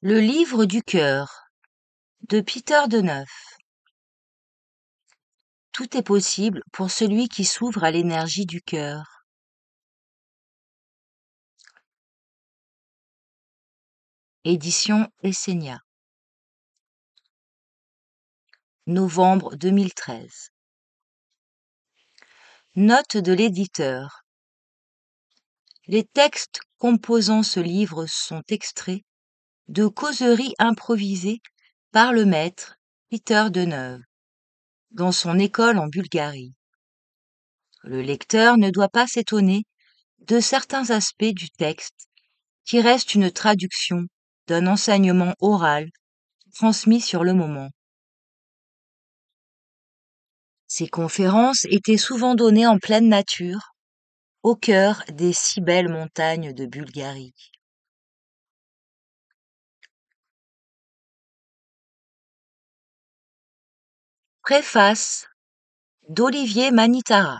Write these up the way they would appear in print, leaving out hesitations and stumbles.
Le livre du cœur de Peter Deneuf. Tout est possible pour celui qui s'ouvre à l'énergie du cœur. Édition Essénia. Novembre 2013. Note de l'éditeur. Les textes composant ce livre sont extraits de causeries improvisées par le maître Peter Deneuf dans son école en Bulgarie. Le lecteur ne doit pas s'étonner de certains aspects du texte qui restent une traduction d'un enseignement oral transmis sur le moment. Ces conférences étaient souvent données en pleine nature, au cœur des si belles montagnes de Bulgarie. Préface d'Olivier Manitara.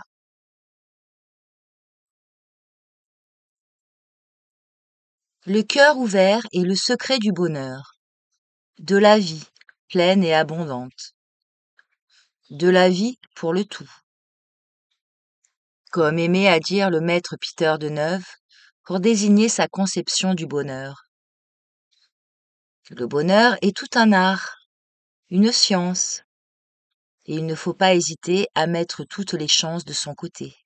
Le cœur ouvert est le secret du bonheur, de la vie pleine et abondante, de la vie pour le tout. Comme aimait à dire le maître Peter Deneuf pour désigner sa conception du bonheur. Le bonheur est tout un art, une science, et il ne faut pas hésiter à mettre toutes les chances de son côté.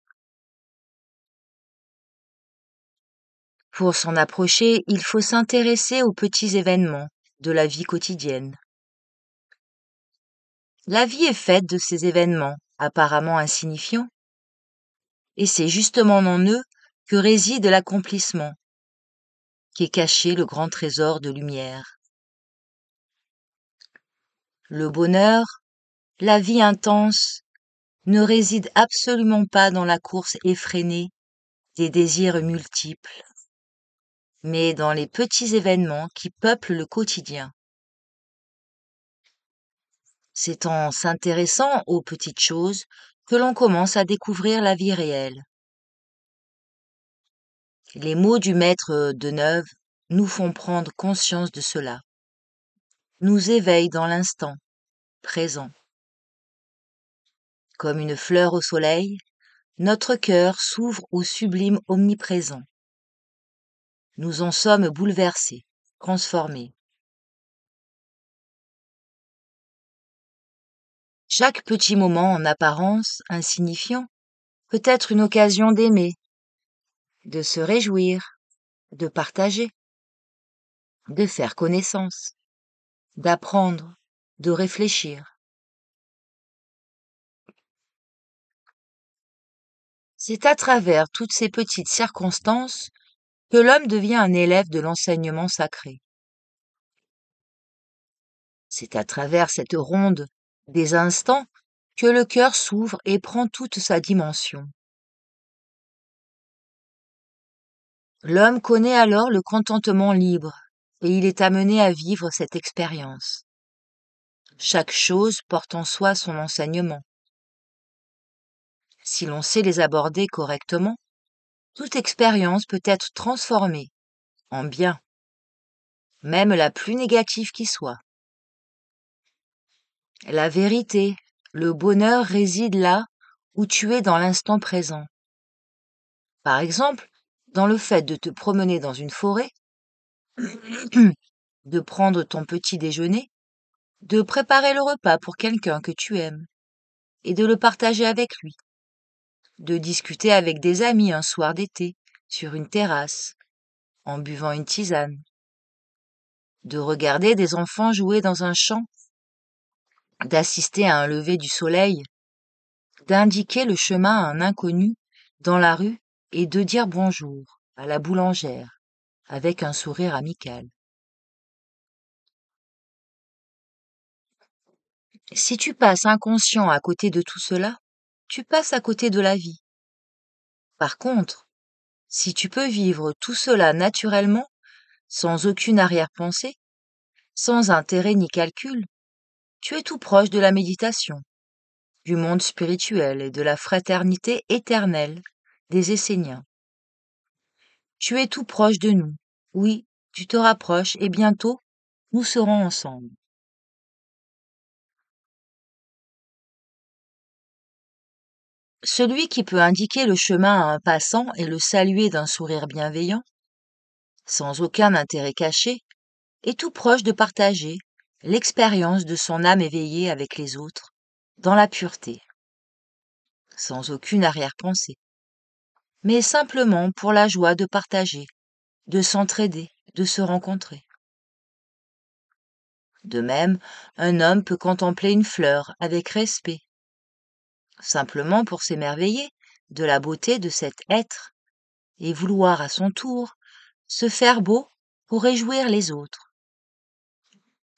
Pour s'en approcher, il faut s'intéresser aux petits événements de la vie quotidienne. La vie est faite de ces événements, apparemment insignifiants, et c'est justement en eux que réside l'accomplissement, qu'est caché le grand trésor de lumière. Le bonheur, la vie intense, ne réside absolument pas dans la course effrénée des désirs multiples, mais dans les petits événements qui peuplent le quotidien. C'est en s'intéressant aux petites choses que l'on commence à découvrir la vie réelle. Les mots du maître Deneuf nous font prendre conscience de cela, nous éveillent dans l'instant présent. Comme une fleur au soleil, notre cœur s'ouvre au sublime omniprésent. Nous en sommes bouleversés, transformés. Chaque petit moment en apparence insignifiant peut être une occasion d'aimer, de se réjouir, de partager, de faire connaissance, d'apprendre, de réfléchir. C'est à travers toutes ces petites circonstances que l'homme devient un élève de l'enseignement sacré. C'est à travers cette ronde des instants que le cœur s'ouvre et prend toute sa dimension. L'homme connaît alors le contentement libre et il est amené à vivre cette expérience. Chaque chose porte en soi son enseignement. Si l'on sait les aborder correctement, toute expérience peut être transformée en bien, même la plus négative qui soit. La vérité, le bonheur réside là où tu es dans l'instant présent. Par exemple, dans le fait de te promener dans une forêt, de prendre ton petit déjeuner, de préparer le repas pour quelqu'un que tu aimes et de le partager avec lui, de discuter avec des amis un soir d'été sur une terrasse en buvant une tisane, de regarder des enfants jouer dans un champ, d'assister à un lever du soleil, d'indiquer le chemin à un inconnu dans la rue et de dire bonjour à la boulangère avec un sourire amical. Si tu passes inconscient à côté de tout cela, tu passes à côté de la vie. Par contre, si tu peux vivre tout cela naturellement, sans aucune arrière-pensée, sans intérêt ni calcul, tu es tout proche de la méditation, du monde spirituel et de la fraternité éternelle des Esséniens. Tu es tout proche de nous. Oui, tu te rapproches et bientôt, nous serons ensemble. Celui qui peut indiquer le chemin à un passant et le saluer d'un sourire bienveillant, sans aucun intérêt caché, est tout proche de partager l'expérience de son âme éveillée avec les autres, dans la pureté, sans aucune arrière-pensée, mais simplement pour la joie de partager, de s'entraider, de se rencontrer. De même, un homme peut contempler une fleur avec respect, simplement pour s'émerveiller de la beauté de cet être et vouloir à son tour se faire beau pour réjouir les autres.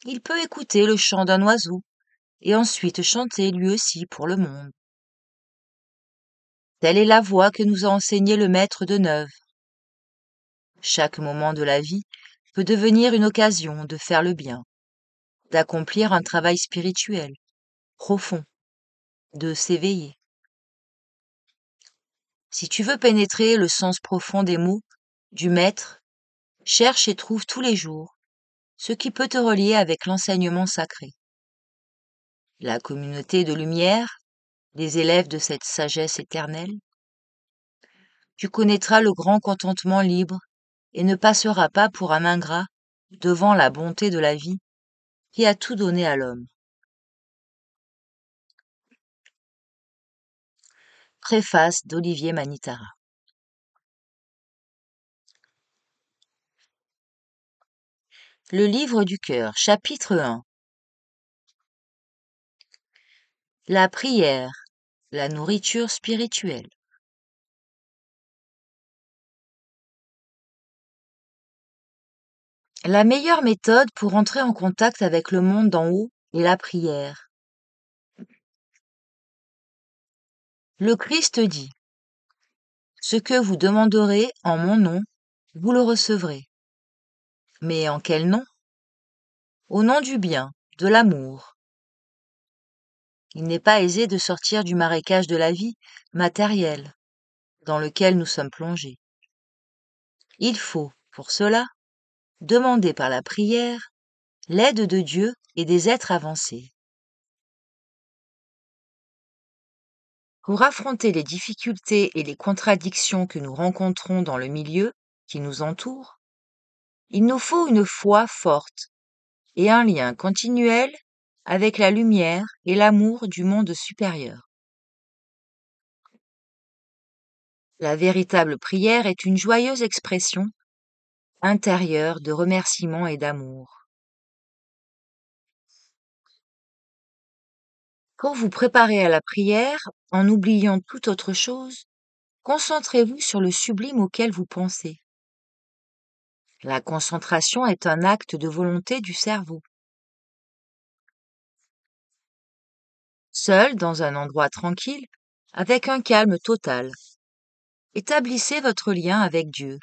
Il peut écouter le chant d'un oiseau et ensuite chanter lui aussi pour le monde. Telle est la voie que nous a enseignée le maître de Neuve. Chaque moment de la vie peut devenir une occasion de faire le bien, d'accomplir un travail spirituel, profond, de s'éveiller. Si tu veux pénétrer le sens profond des mots du maître, cherche et trouve tous les jours ce qui peut te relier avec l'enseignement sacré. La communauté de lumière, les élèves de cette sagesse éternelle, tu connaîtras le grand contentement libre et ne passeras pas pour un ingrat devant la bonté de la vie qui a tout donné à l'homme. Préface d'Olivier Manitara. Le livre du cœur, chapitre 1. La prière, la nourriture spirituelle. La meilleure méthode pour entrer en contact avec le monde d'en haut est la prière. Le Christ dit : « Ce que vous demanderez en mon nom, vous le recevrez. » Mais en quel nom ? Au nom du bien, de l'amour. Il n'est pas aisé de sortir du marécage de la vie matérielle dans lequel nous sommes plongés. Il faut, pour cela, demander par la prière l'aide de Dieu et des êtres avancés. Pour affronter les difficultés et les contradictions que nous rencontrons dans le milieu qui nous entoure, il nous faut une foi forte et un lien continuel avec la lumière et l'amour du monde supérieur. La véritable prière est une joyeuse expression intérieure de remerciement et d'amour. Quand vous préparez à la prière, en oubliant toute autre chose, concentrez-vous sur le sublime auquel vous pensez. La concentration est un acte de volonté du cerveau. Seul, dans un endroit tranquille, avec un calme total, établissez votre lien avec Dieu,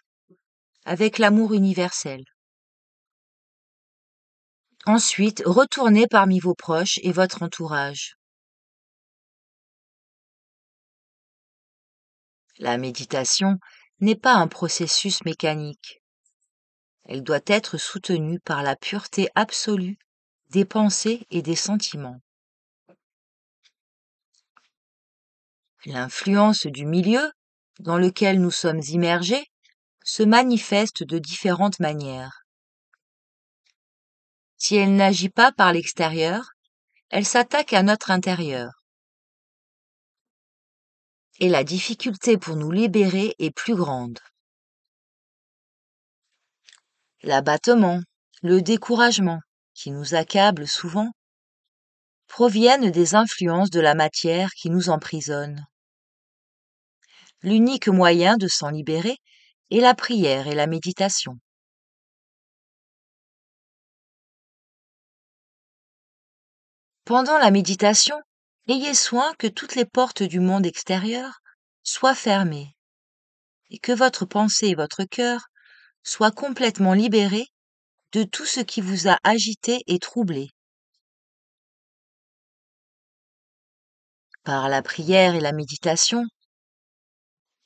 avec l'amour universel. Ensuite, retournez parmi vos proches et votre entourage. La méditation n'est pas un processus mécanique. Elle doit être soutenue par la pureté absolue des pensées et des sentiments. L'influence du milieu dans lequel nous sommes immergés se manifeste de différentes manières. Si elle n'agit pas par l'extérieur, elle s'attaque à notre intérieur. Et la difficulté pour nous libérer est plus grande. L'abattement, le découragement, qui nous accablent souvent, proviennent des influences de la matière qui nous emprisonne. L'unique moyen de s'en libérer est la prière et la méditation. Pendant la méditation, ayez soin que toutes les portes du monde extérieur soient fermées et que votre pensée et votre cœur soient complètement libérés de tout ce qui vous a agité et troublé. Par la prière et la méditation,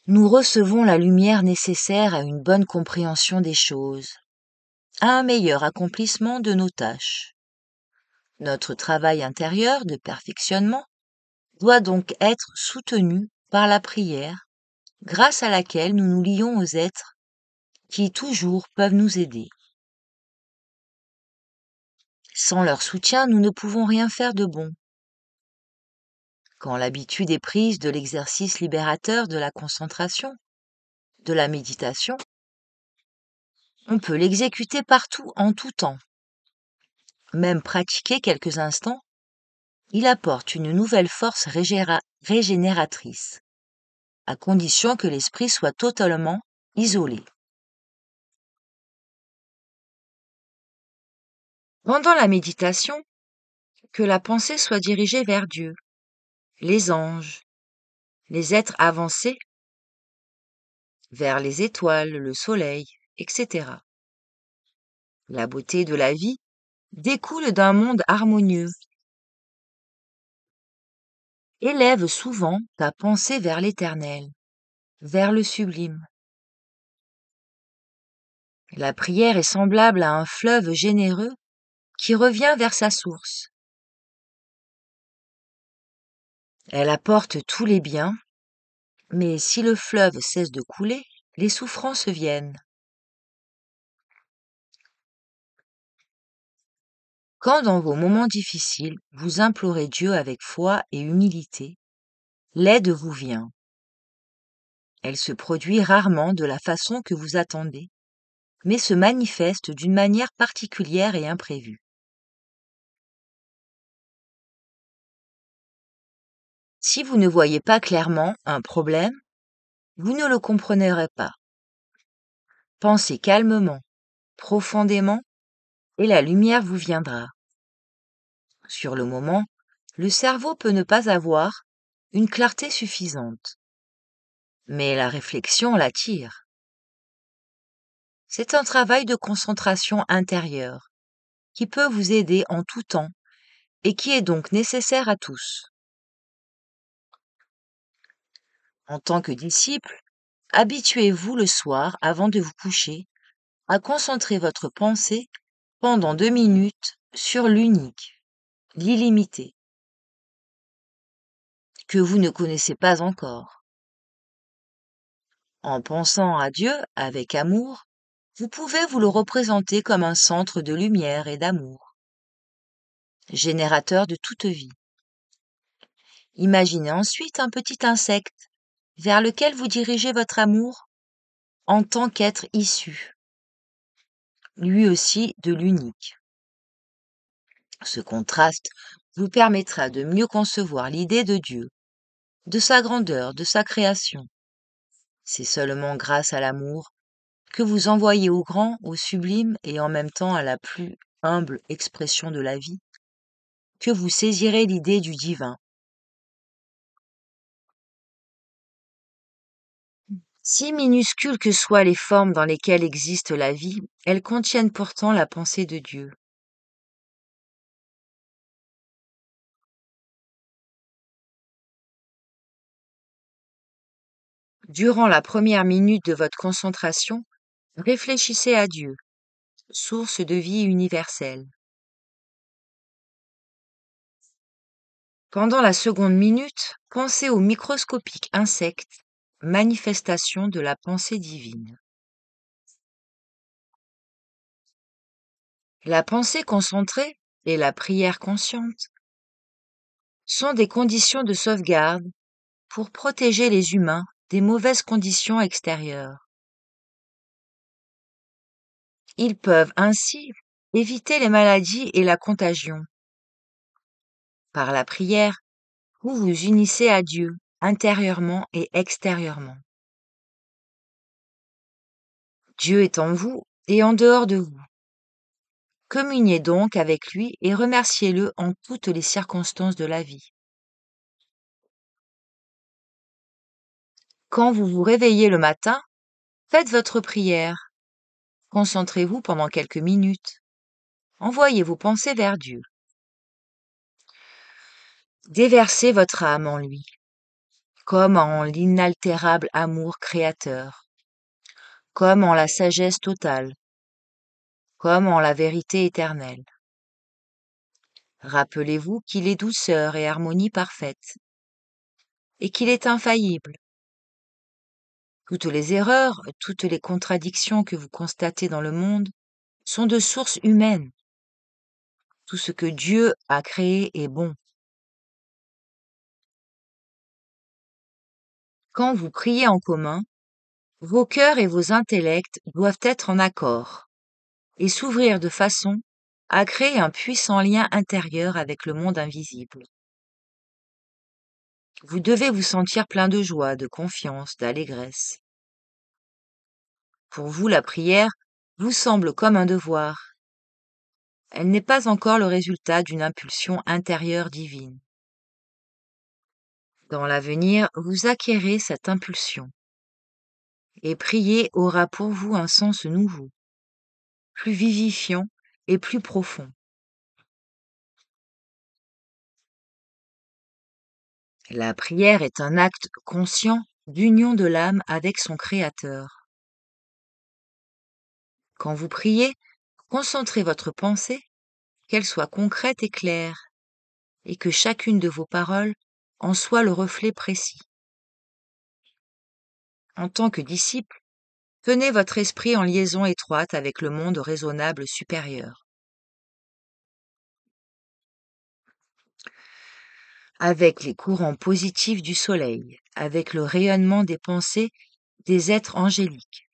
nous recevons la lumière nécessaire à une bonne compréhension des choses. à un meilleur accomplissement de nos tâches. Notre travail intérieur de perfectionnement doit donc être soutenu par la prière, grâce à laquelle nous nous lions aux êtres qui toujours peuvent nous aider. Sans leur soutien, nous ne pouvons rien faire de bon. Quand l'habitude est prise de l'exercice libérateur de la concentration, de la méditation, on peut l'exécuter partout en tout temps. Même pratiquer quelques instants, il apporte une nouvelle force régénératrice, à condition que l'esprit soit totalement isolé. Pendant la méditation, que la pensée soit dirigée vers Dieu, les anges, les êtres avancés, vers les étoiles, le soleil, etc. La beauté de la vie découle d'un monde harmonieux. Élève souvent ta pensée vers l'éternel, vers le sublime. La prière est semblable à un fleuve généreux qui revient vers sa source. Elle apporte tous les biens, mais si le fleuve cesse de couler, les souffrances viennent. Quand dans vos moments difficiles, vous implorez Dieu avec foi et humilité, l'aide vous vient. Elle se produit rarement de la façon que vous attendez, mais se manifeste d'une manière particulière et imprévue. Si vous ne voyez pas clairement un problème, vous ne le comprendrez pas. Pensez calmement, profondément, et la lumière vous viendra. Sur le moment, le cerveau peut ne pas avoir une clarté suffisante, mais la réflexion l'attire. C'est un travail de concentration intérieure qui peut vous aider en tout temps et qui est donc nécessaire à tous. En tant que disciple, habituez-vous le soir avant de vous coucher à concentrer votre pensée pendant 2 minutes sur l'unique, l'illimité, que vous ne connaissez pas encore. En pensant à Dieu avec amour, vous pouvez vous le représenter comme un centre de lumière et d'amour, générateur de toute vie. Imaginez ensuite un petit insecte vers lequel vous dirigez votre amour en tant qu'être issu, lui aussi de l'unique. Ce contraste vous permettra de mieux concevoir l'idée de Dieu, de sa grandeur, de sa création. C'est seulement grâce à l'amour que vous envoyez au grand, au sublime et en même temps à la plus humble expression de la vie, que vous saisirez l'idée du divin. Si minuscules que soient les formes dans lesquelles existe la vie, elles contiennent pourtant la pensée de Dieu. Durant la première minute de votre concentration, réfléchissez à Dieu, source de vie universelle. Pendant la seconde minute, pensez au microscopique insecte, manifestation de la pensée divine. La pensée concentrée et la prière consciente sont des conditions de sauvegarde pour protéger les humains des mauvaises conditions extérieures. Ils peuvent ainsi éviter les maladies et la contagion. Par la prière, vous vous unissez à Dieu intérieurement et extérieurement. Dieu est en vous et en dehors de vous. Communiez donc avec lui et remerciez-le en toutes les circonstances de la vie. Quand vous vous réveillez le matin, faites votre prière. Concentrez-vous pendant quelques minutes. Envoyez vos pensées vers Dieu. Déversez votre âme en lui, comme en l'inaltérable amour créateur, comme en la sagesse totale. comme en la vérité éternelle. Rappelez-vous qu'il est douceur et harmonie parfaite, et qu'il est infaillible. Toutes les erreurs, toutes les contradictions que vous constatez dans le monde sont de source humaine. Tout ce que Dieu a créé est bon. Quand vous priez en commun, vos cœurs et vos intellects doivent être en accord et s'ouvrir de façon à créer un puissant lien intérieur avec le monde invisible. Vous devez vous sentir plein de joie, de confiance, d'allégresse. Pour vous, la prière vous semble comme un devoir. Elle n'est pas encore le résultat d'une impulsion intérieure divine. Dans l'avenir, vous acquérez cette impulsion, et prier aura pour vous un sens nouveau, plus vivifiant et plus profond. La prière est un acte conscient d'union de l'âme avec son Créateur. Quand vous priez, concentrez votre pensée, qu'elle soit concrète et claire, et que chacune de vos paroles en soit le reflet précis. En tant que disciple, tenez votre esprit en liaison étroite avec le monde raisonnable supérieur, avec les courants positifs du soleil, avec le rayonnement des pensées des êtres angéliques.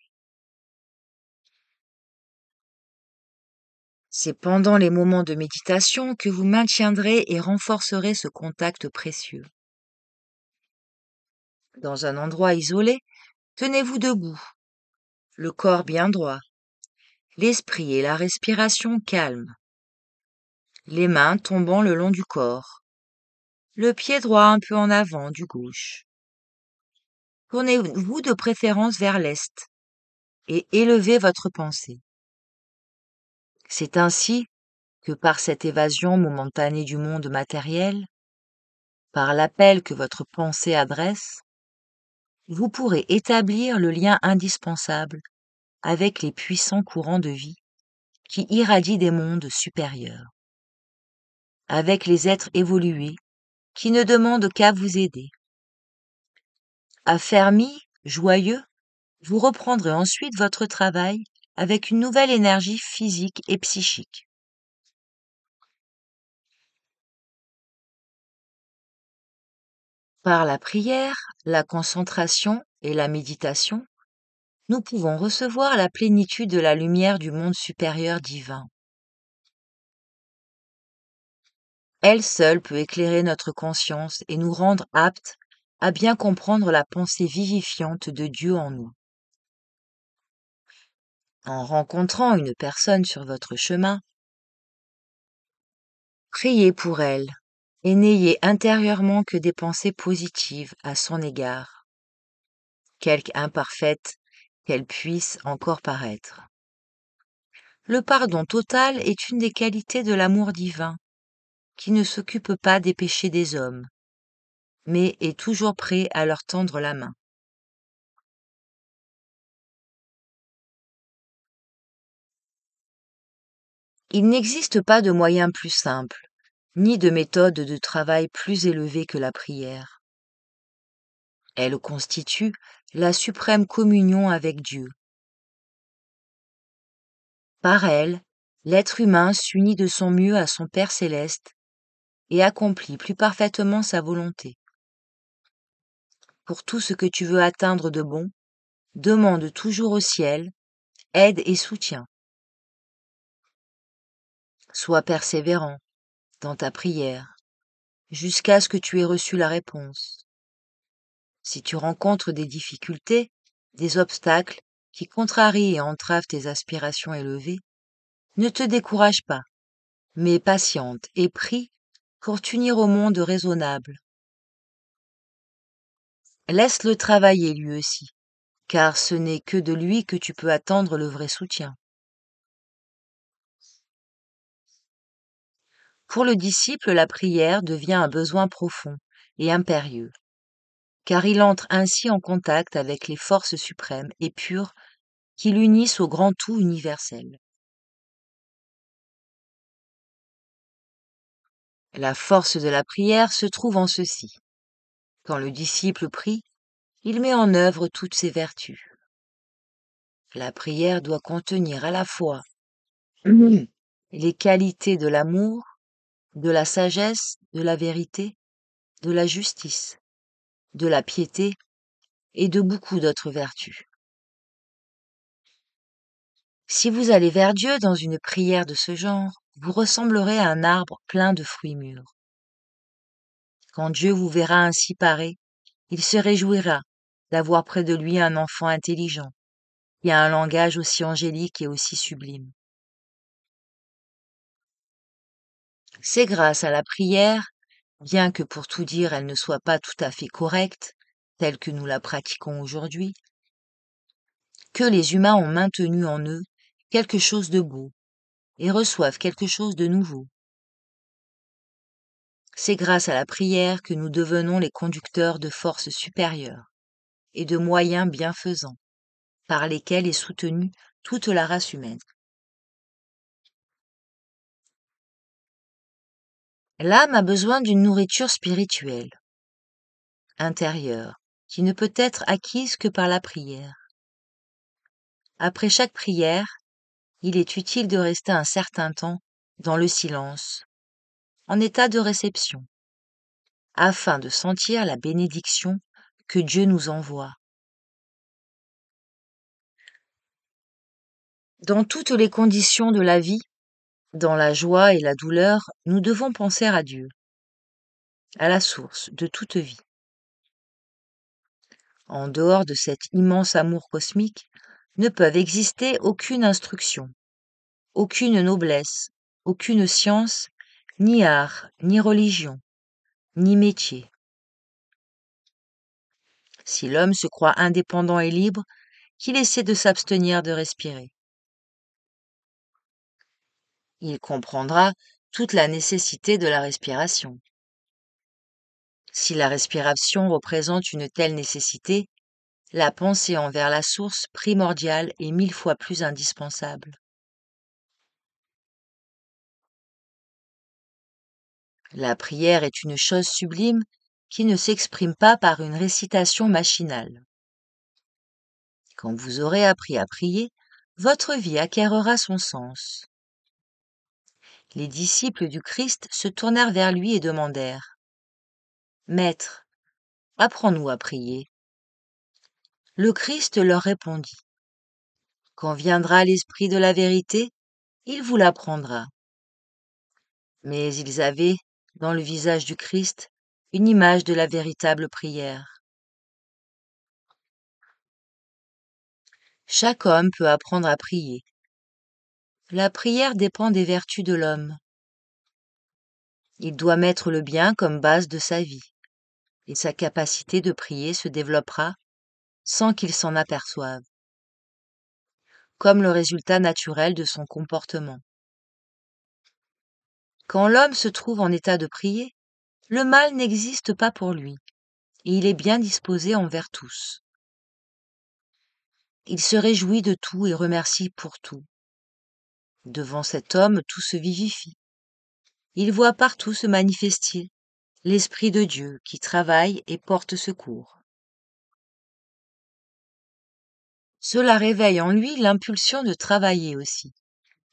C'est pendant les moments de méditation que vous maintiendrez et renforcerez ce contact précieux. Dans un endroit isolé, tenez-vous debout, le corps bien droit, l'esprit et la respiration calmes, les mains tombant le long du corps, le pied droit un peu en avant du gauche. Tournez-vous de préférence vers l'est et élevez votre pensée. C'est ainsi que par cette évasion momentanée du monde matériel, par l'appel que votre pensée adresse, vous pourrez établir le lien indispensable avec les puissants courants de vie qui irradient des mondes supérieurs, avec les êtres évolués qui ne demandent qu'à vous aider. Affermis, joyeux, vous reprendrez ensuite votre travail avec une nouvelle énergie physique et psychique. Par la prière, la concentration et la méditation, nous pouvons recevoir la plénitude de la lumière du monde supérieur divin. Elle seule peut éclairer notre conscience et nous rendre aptes à bien comprendre la pensée vivifiante de Dieu en nous. En rencontrant une personne sur votre chemin, priez pour elle et n'ayez intérieurement que des pensées positives à son égard, quelque imparfaites qu'elles puissent encore paraître. Le pardon total est une des qualités de l'amour divin, qui ne s'occupe pas des péchés des hommes, mais est toujours prêt à leur tendre la main. Il n'existe pas de moyen plus simple, ni de méthode de travail plus élevée que la prière. Elle constitue la suprême communion avec Dieu. Par elle, l'être humain s'unit de son mieux à son Père céleste et accomplit plus parfaitement sa volonté. Pour tout ce que tu veux atteindre de bon, demande toujours au ciel aide et soutien. Sois persévérant dans ta prière jusqu'à ce que tu aies reçu la réponse. Si tu rencontres des difficultés, des obstacles qui contrarient et entravent tes aspirations élevées, ne te décourage pas, mais patiente et prie pour t'unir au monde raisonnable. Laisse-le travailler lui aussi, car ce n'est que de lui que tu peux attendre le vrai soutien. Pour le disciple, la prière devient un besoin profond et impérieux, car il entre ainsi en contact avec les forces suprêmes et pures qui l'unissent au grand tout universel. La force de la prière se trouve en ceci. Quand le disciple prie, il met en œuvre toutes ses vertus. La prière doit contenir à la fois les qualités de l'amour, de la sagesse, de la vérité, de la justice, de la piété et de beaucoup d'autres vertus. Si vous allez vers Dieu dans une prière de ce genre, vous ressemblerez à un arbre plein de fruits mûrs. Quand Dieu vous verra ainsi paré, il se réjouira d'avoir près de lui un enfant intelligent, qui a un langage aussi angélique et aussi sublime. C'est grâce à la prière, bien que pour tout dire elle ne soit pas tout à fait correcte, telle que nous la pratiquons aujourd'hui, que les humains ont maintenu en eux quelque chose de beau et reçoivent quelque chose de nouveau. C'est grâce à la prière que nous devenons les conducteurs de forces supérieures et de moyens bienfaisants, par lesquels est soutenue toute la race humaine. L'âme a besoin d'une nourriture spirituelle, intérieure, qui ne peut être acquise que par la prière. Après chaque prière, il est utile de rester un certain temps dans le silence, en état de réception, afin de sentir la bénédiction que Dieu nous envoie. Dans toutes les conditions de la vie, dans la joie et la douleur, nous devons penser à Dieu, à la source de toute vie. En dehors de cet immense amour cosmique, ne peuvent exister aucune instruction, aucune noblesse, aucune science, ni art, ni religion, ni métier. Si l'homme se croit indépendant et libre, qu'il essaie de s'abstenir de respirer. Il comprendra toute la nécessité de la respiration. Si la respiration représente une telle nécessité, la pensée envers la source primordiale est 1000 fois plus indispensable. La prière est une chose sublime qui ne s'exprime pas par une récitation machinale. Quand vous aurez appris à prier, votre vie acquérera son sens. Les disciples du Christ se tournèrent vers lui et demandèrent : « Maître, apprends-nous à prier. » Le Christ leur répondit : « Quand viendra l'Esprit de la vérité, il vous l'apprendra. » Mais ils avaient, dans le visage du Christ, une image de la véritable prière. Chaque homme peut apprendre à prier. La prière dépend des vertus de l'homme. Il doit mettre le bien comme base de sa vie, et sa capacité de prier se développera sans qu'il s'en aperçoive, comme le résultat naturel de son comportement. Quand l'homme se trouve en état de prier, le mal n'existe pas pour lui, et il est bien disposé envers tous. Il se réjouit de tout et remercie pour tout. Devant cet homme, tout se vivifie. Il voit partout se manifester l'Esprit de Dieu qui travaille et porte secours. Cela réveille en lui l'impulsion de travailler aussi,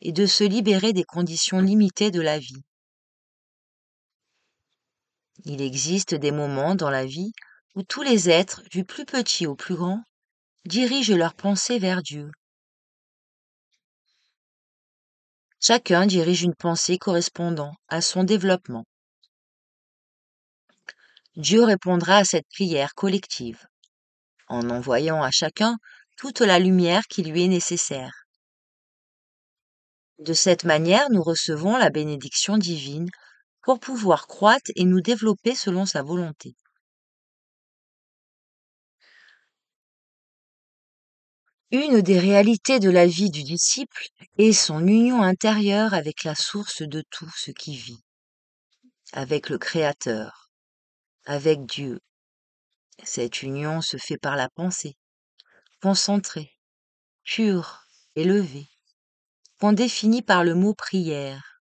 et de se libérer des conditions limitées de la vie. Il existe des moments dans la vie où tous les êtres, du plus petit au plus grand, dirigent leurs pensées vers Dieu. Chacun dirige une pensée correspondant à son développement. Dieu répondra à cette prière collective, en envoyant à chacun toute la lumière qui lui est nécessaire. De cette manière, nous recevons la bénédiction divine pour pouvoir croître et nous développer selon sa volonté. Une des réalités de la vie du disciple est son union intérieure avec la source de tout ce qui vit, avec le Créateur, avec Dieu. Cette union se fait par la pensée, concentrée, pure, élevée, qu'on définit par le mot prière.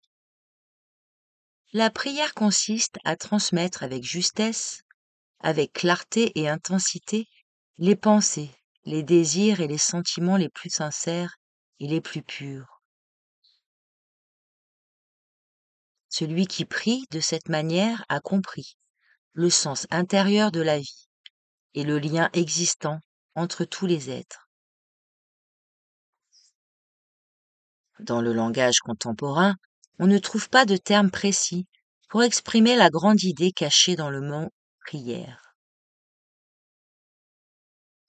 La prière consiste à transmettre avec justesse, avec clarté et intensité, les pensées, les désirs et les sentiments les plus sincères et les plus purs. Celui qui prie de cette manière a compris le sens intérieur de la vie et le lien existant entre tous les êtres. Dans le langage contemporain, on ne trouve pas de terme précis pour exprimer la grande idée cachée dans le mot prière.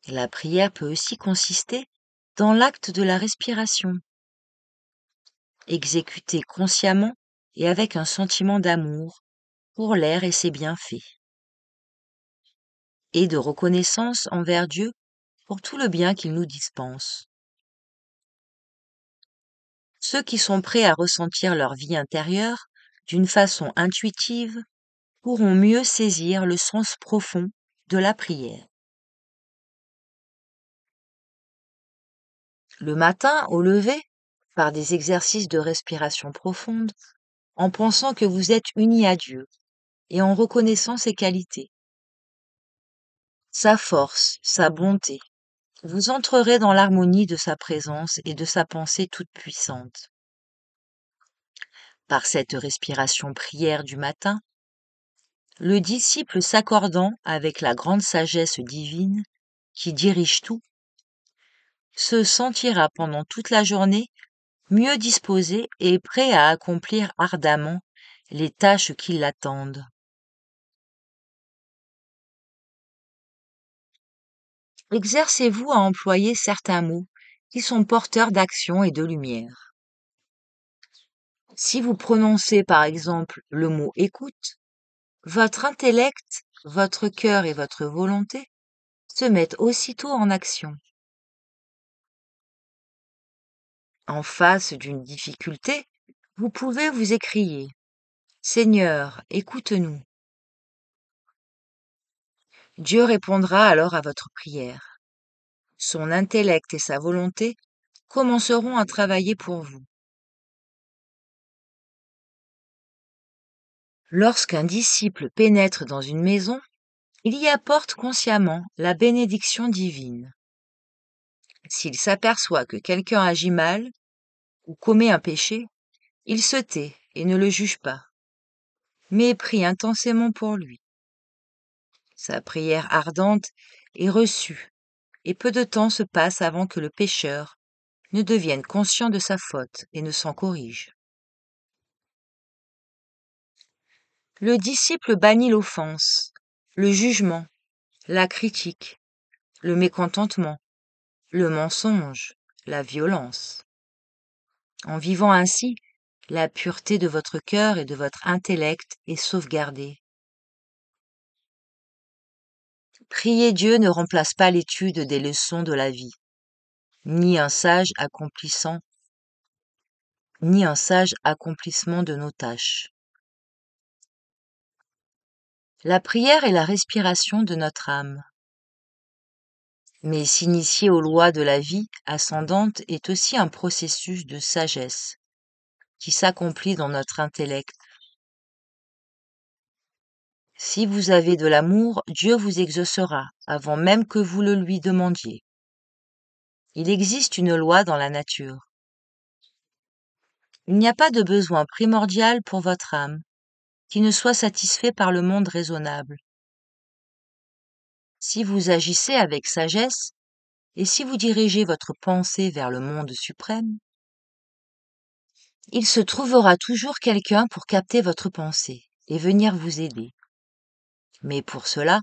La prière peut aussi consister dans l'acte de la respiration, exécuté consciemment et avec un sentiment d'amour pour l'air et ses bienfaits, et de reconnaissance envers Dieu pour tout le bien qu'il nous dispense. Ceux qui sont prêts à ressentir leur vie intérieure d'une façon intuitive pourront mieux saisir le sens profond de la prière. Le matin, au lever, par des exercices de respiration profonde, en pensant que vous êtes unis à Dieu et en reconnaissant ses qualités, sa force, sa bonté, vous entrerez dans l'harmonie de sa présence et de sa pensée toute puissante. Par cette respiration prière du matin, le disciple s'accordant avec la grande sagesse divine qui dirige tout, se sentira pendant toute la journée mieux disposé et prêt à accomplir ardemment les tâches qui l'attendent. Exercez-vous à employer certains mots qui sont porteurs d'action et de lumière. Si vous prononcez par exemple le mot écoute, votre intellect, votre cœur et votre volonté se mettent aussitôt en action. En face d'une difficulté, vous pouvez vous écrier: Seigneur, écoute-nous. Dieu répondra alors à votre prière. Son intellect et sa volonté commenceront à travailler pour vous. Lorsqu'un disciple pénètre dans une maison, il y apporte consciemment la bénédiction divine. S'il s'aperçoit que quelqu'un agit mal ou commet un péché, il se tait et ne le juge pas, mais prie intensément pour lui. Sa prière ardente est reçue, et peu de temps se passe avant que le pécheur ne devienne conscient de sa faute et ne s'en corrige. Le disciple bannit l'offense, le jugement, la critique, le mécontentement, le mensonge, la violence. En vivant ainsi, la pureté de votre cœur et de votre intellect est sauvegardée. Prier Dieu ne remplace pas l'étude des leçons de la vie, ni un sage accomplissement de nos tâches. La prière est la respiration de notre âme. Mais s'initier aux lois de la vie ascendante est aussi un processus de sagesse qui s'accomplit dans notre intellect. Si vous avez de l'amour, Dieu vous exaucera avant même que vous le lui demandiez. Il existe une loi dans la nature. Il n'y a pas de besoin primordial pour votre âme qui ne soit satisfait par le monde raisonnable. Si vous agissez avec sagesse et si vous dirigez votre pensée vers le monde suprême, il se trouvera toujours quelqu'un pour capter votre pensée et venir vous aider. Mais pour cela,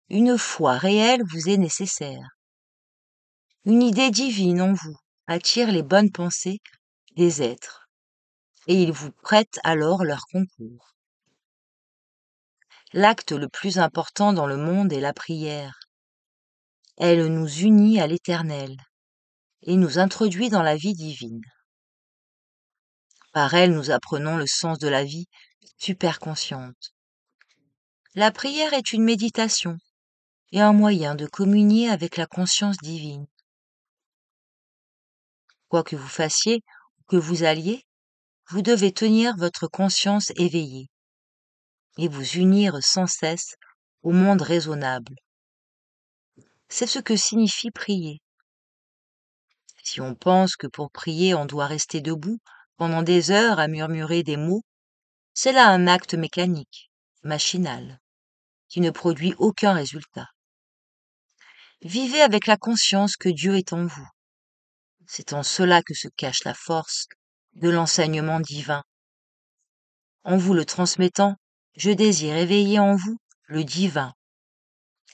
une foi réelle vous est nécessaire. Une idée divine en vous attire les bonnes pensées des êtres, et ils vous prêtent alors leur concours. L'acte le plus important dans le monde est la prière. Elle nous unit à l'Éternel et nous introduit dans la vie divine. Par elle, nous apprenons le sens de la vie superconsciente. La prière est une méditation et un moyen de communier avec la conscience divine. Quoi que vous fassiez ou que vous alliez, vous devez tenir votre conscience éveillée et vous unir sans cesse au monde raisonnable. C'est ce que signifie prier. Si on pense que pour prier on doit rester debout pendant des heures à murmurer des mots, c'est là un acte mécanique, machinal, qui ne produit aucun résultat. Vivez avec la conscience que Dieu est en vous. C'est en cela que se cache la force de l'enseignement divin. En vous le transmettant, je désire éveiller en vous le divin,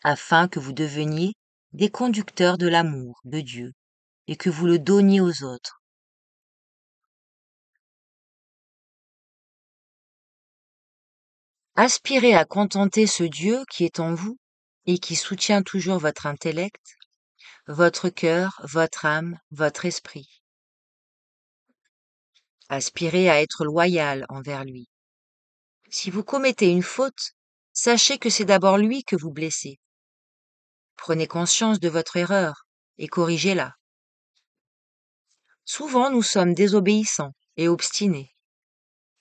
afin que vous deveniez des conducteurs de l'amour de Dieu et que vous le donniez aux autres. Aspirez à contenter ce Dieu qui est en vous et qui soutient toujours votre intellect, votre cœur, votre âme, votre esprit. Aspirez à être loyal envers lui. Si vous commettez une faute, sachez que c'est d'abord lui que vous blessez. Prenez conscience de votre erreur et corrigez-la. Souvent, nous sommes désobéissants et obstinés.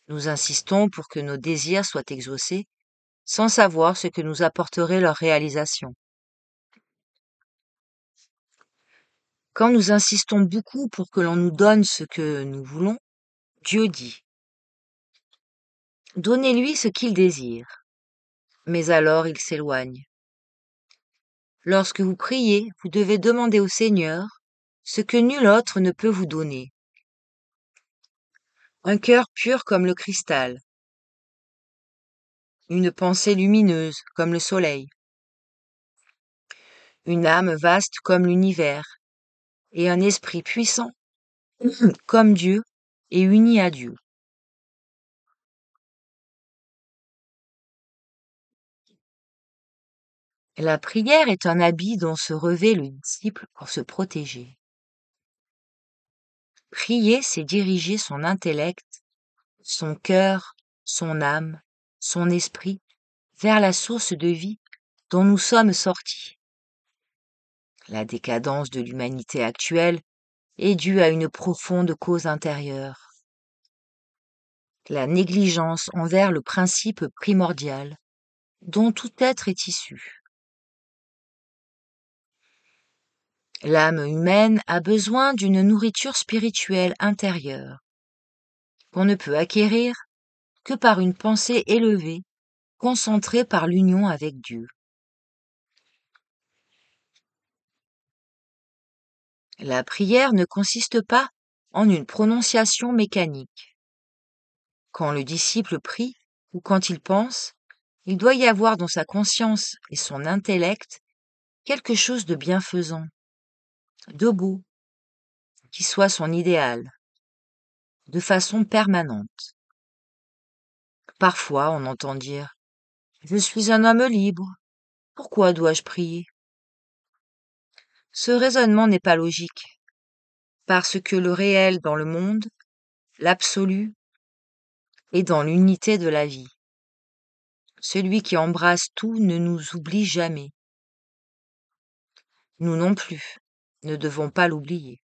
Nous insistons pour que nos désirs soient exaucés, sans savoir ce que nous apporterait leur réalisation. Quand nous insistons beaucoup pour que l'on nous donne ce que nous voulons, Dieu dit : « Donnez-lui ce qu'il désire. » Mais alors il s'éloigne. Lorsque vous priez, vous devez demander au Seigneur ce que nul autre ne peut vous donner. Un cœur pur comme le cristal, une pensée lumineuse comme le soleil, une âme vaste comme l'univers, et un esprit puissant comme Dieu et uni à Dieu. La prière est un habit dont se revêt le disciple pour se protéger. Prier, c'est diriger son intellect, son cœur, son âme, son esprit vers la source de vie dont nous sommes sortis. La décadence de l'humanité actuelle est due à une profonde cause intérieure. La négligence envers le principe primordial dont tout être est issu. L'âme humaine a besoin d'une nourriture spirituelle intérieure, qu'on ne peut acquérir que par une pensée élevée, concentrée par l'union avec Dieu. La prière ne consiste pas en une prononciation mécanique. Quand le disciple prie ou quand il pense, il doit y avoir dans sa conscience et son intellect quelque chose de bienfaisant, de beau, qui soit son idéal, de façon permanente. Parfois, on entend dire : « Je suis un homme libre, pourquoi dois-je prier ?» Ce raisonnement n'est pas logique, parce que le réel dans le monde, l'absolu, est dans l'unité de la vie. Celui qui embrasse tout ne nous oublie jamais. Nous non plus, ne devons pas l'oublier.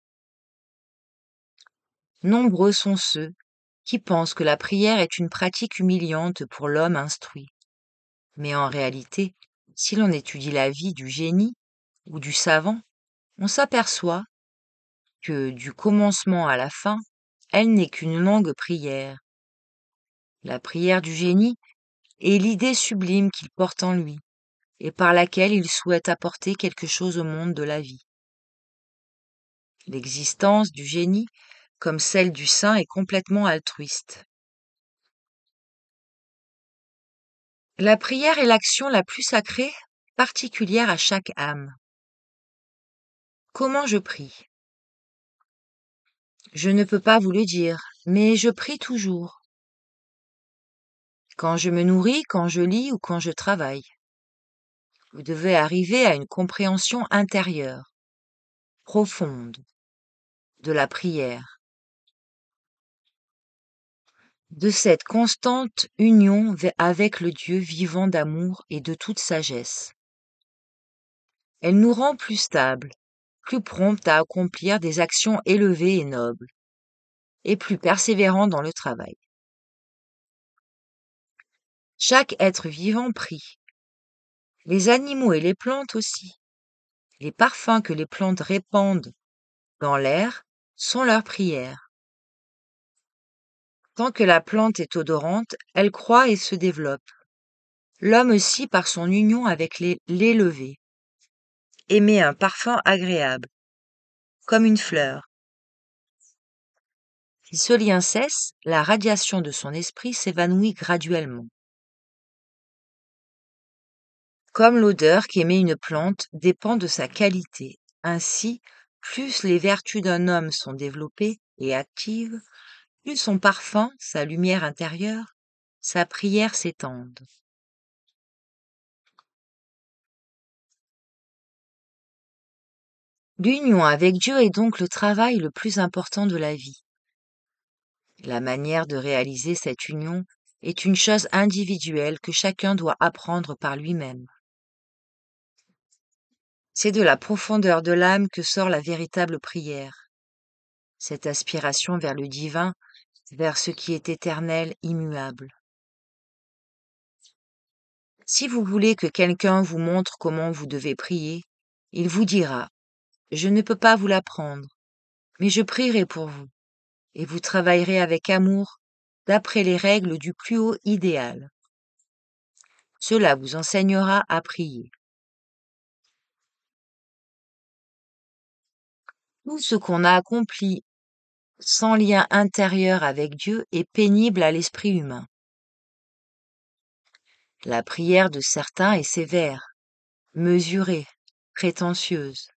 Nombreux sont ceux qui pensent que la prière est une pratique humiliante pour l'homme instruit. Mais en réalité, si l'on étudie la vie du génie ou du savant, on s'aperçoit que du commencement à la fin, elle n'est qu'une longue prière. La prière du génie est l'idée sublime qu'il porte en lui et par laquelle il souhaite apporter quelque chose au monde de la vie. L'existence du génie, comme celle du saint, est complètement altruiste. La prière est l'action la plus sacrée, particulière à chaque âme. Comment je prie ? Je ne peux pas vous le dire, mais je prie toujours. Quand je me nourris, quand je lis ou quand je travaille. Vous devez arriver à une compréhension intérieure, profonde, de la prière, de cette constante union avec le Dieu vivant d'amour et de toute sagesse. Elle nous rend plus stables, plus promptes à accomplir des actions élevées et nobles, et plus persévérants dans le travail. Chaque être vivant prie. Les animaux et les plantes aussi. Les parfums que les plantes répandent dans l'air sont leurs prières. Tant que la plante est odorante, elle croît et se développe. L'homme aussi, par son union avec l'élevé, émet un parfum agréable, comme une fleur. Si ce lien cesse, la radiation de son esprit s'évanouit graduellement. Comme l'odeur qu'émet une plante dépend de sa qualité. Ainsi, plus les vertus d'un homme sont développées et actives, plus son parfum, sa lumière intérieure, sa prière s'étendent. L'union avec Dieu est donc le travail le plus important de la vie. La manière de réaliser cette union est une chose individuelle que chacun doit apprendre par lui-même. C'est de la profondeur de l'âme que sort la véritable prière, cette aspiration vers le divin, vers ce qui est éternel, immuable. Si vous voulez que quelqu'un vous montre comment vous devez prier, il vous dira: je ne peux pas vous l'apprendre, mais je prierai pour vous, et vous travaillerez avec amour, d'après les règles du plus haut idéal. Cela vous enseignera à prier. Tout ce qu'on a accompli sans lien intérieur avec Dieu est pénible à l'esprit humain. La prière de certains est sévère, mesurée, prétentieuse.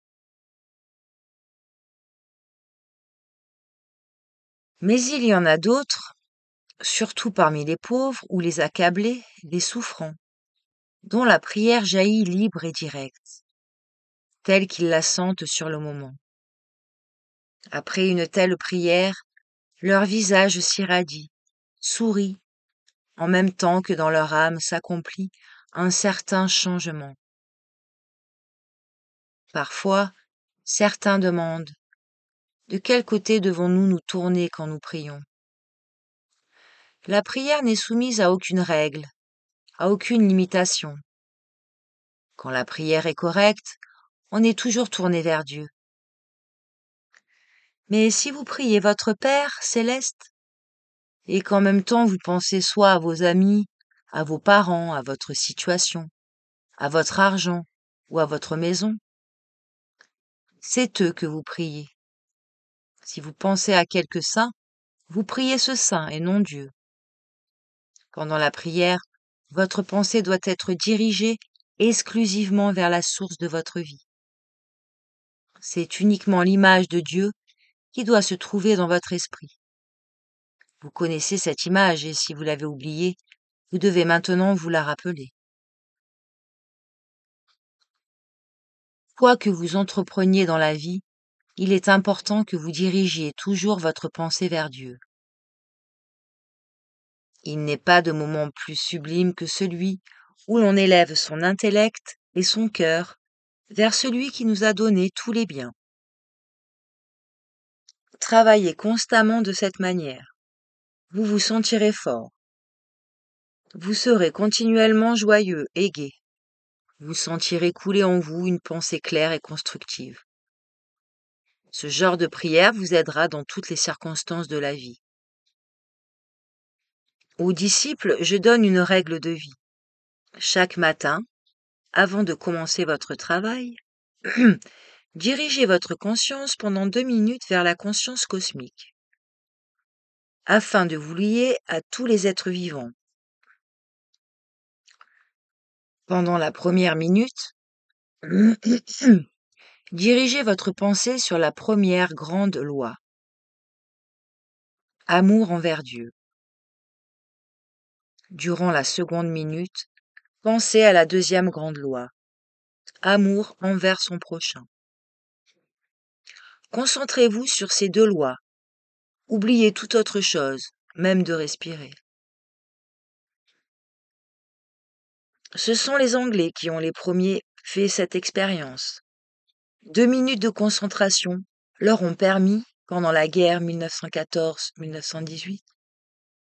Mais il y en a d'autres, surtout parmi les pauvres ou les accablés, les souffrants, dont la prière jaillit libre et directe, telle qu'ils la sentent sur le moment. Après une telle prière, leur visage s'irradie, sourit, en même temps que dans leur âme s'accomplit un certain changement. Parfois, certains demandent: de quel côté devons-nous nous tourner quand nous prions? La prière n'est soumise à aucune règle, à aucune limitation. Quand la prière est correcte, on est toujours tourné vers Dieu. Mais si vous priez votre Père céleste, et qu'en même temps vous pensez soit à vos amis, à vos parents, à votre situation, à votre argent ou à votre maison, c'est eux que vous priez. Si vous pensez à quelque saint, vous priez ce saint et non Dieu. Pendant la prière, votre pensée doit être dirigée exclusivement vers la source de votre vie. C'est uniquement l'image de Dieu qui doit se trouver dans votre esprit. Vous connaissez cette image et si vous l'avez oubliée, vous devez maintenant vous la rappeler. Quoi que vous entrepreniez dans la vie, il est important que vous dirigiez toujours votre pensée vers Dieu. Il n'est pas de moment plus sublime que celui où l'on élève son intellect et son cœur vers celui qui nous a donné tous les biens. Travaillez constamment de cette manière. Vous vous sentirez fort. Vous serez continuellement joyeux et gai. Vous sentirez couler en vous une pensée claire et constructive. Ce genre de prière vous aidera dans toutes les circonstances de la vie. Aux disciples, je donne une règle de vie. Chaque matin, avant de commencer votre travail, dirigez votre conscience pendant 2 minutes vers la conscience cosmique, afin de vous lier à tous les êtres vivants. Pendant la première minute, dirigez votre pensée sur la première grande loi, amour envers Dieu. Durant la seconde minute, pensez à la deuxième grande loi, amour envers son prochain. Concentrez-vous sur ces 2 lois. Oubliez toute autre chose, même de respirer. Ce sont les Anglais qui ont les premiers fait cette expérience. 2 minutes de concentration leur ont permis, pendant la guerre 1914-1918,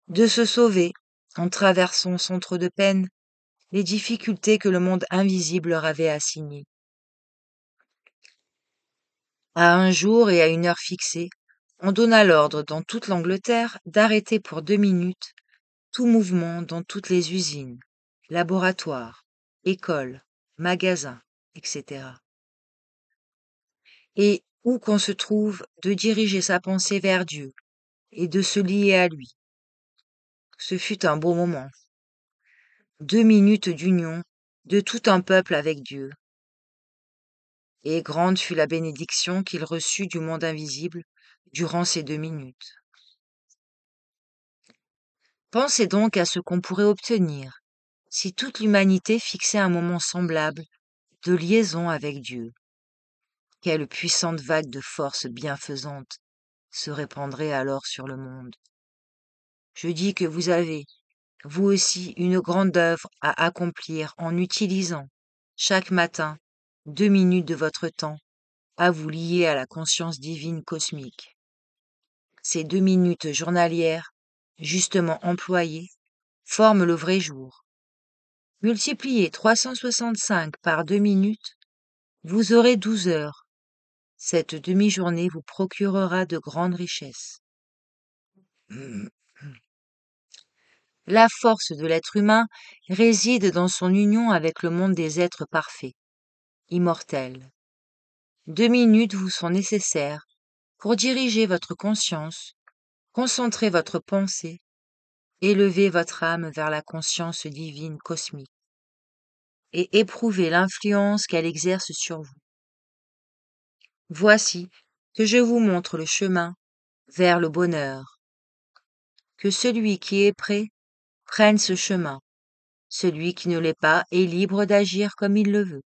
de se sauver en traversant sans trop de peine les difficultés que le monde invisible leur avait assignées. À un jour et à une heure fixée, on donna l'ordre dans toute l'Angleterre d'arrêter pour 2 minutes tout mouvement dans toutes les usines, laboratoires, écoles, magasins, etc. Et où qu'on se trouve, de diriger sa pensée vers Dieu et de se lier à lui. Ce fut un beau moment. 2 minutes d'union de tout un peuple avec Dieu. Et grande fut la bénédiction qu'il reçut du monde invisible durant ces 2 minutes. Pensez donc à ce qu'on pourrait obtenir si toute l'humanité fixait un moment semblable de liaison avec Dieu. Quelle puissante vague de force bienfaisante se répandrait alors sur le monde. Je dis que vous avez, vous aussi, une grande œuvre à accomplir en utilisant, chaque matin, 2 minutes de votre temps à vous lier à la conscience divine cosmique. Ces 2 minutes journalières, justement employées, forment le vrai jour. Multipliez 365 par 2 minutes, vous aurez 12 heures. Cette demi-journée vous procurera de grandes richesses. La force de l'être humain réside dans son union avec le monde des êtres parfaits, immortels. 2 minutes vous sont nécessaires pour diriger votre conscience, concentrer votre pensée, élever votre âme vers la conscience divine cosmique et éprouver l'influence qu'elle exerce sur vous. Voici que je vous montre le chemin vers le bonheur. Que celui qui est prêt prenne ce chemin. Celui qui ne l'est pas est libre d'agir comme il le veut.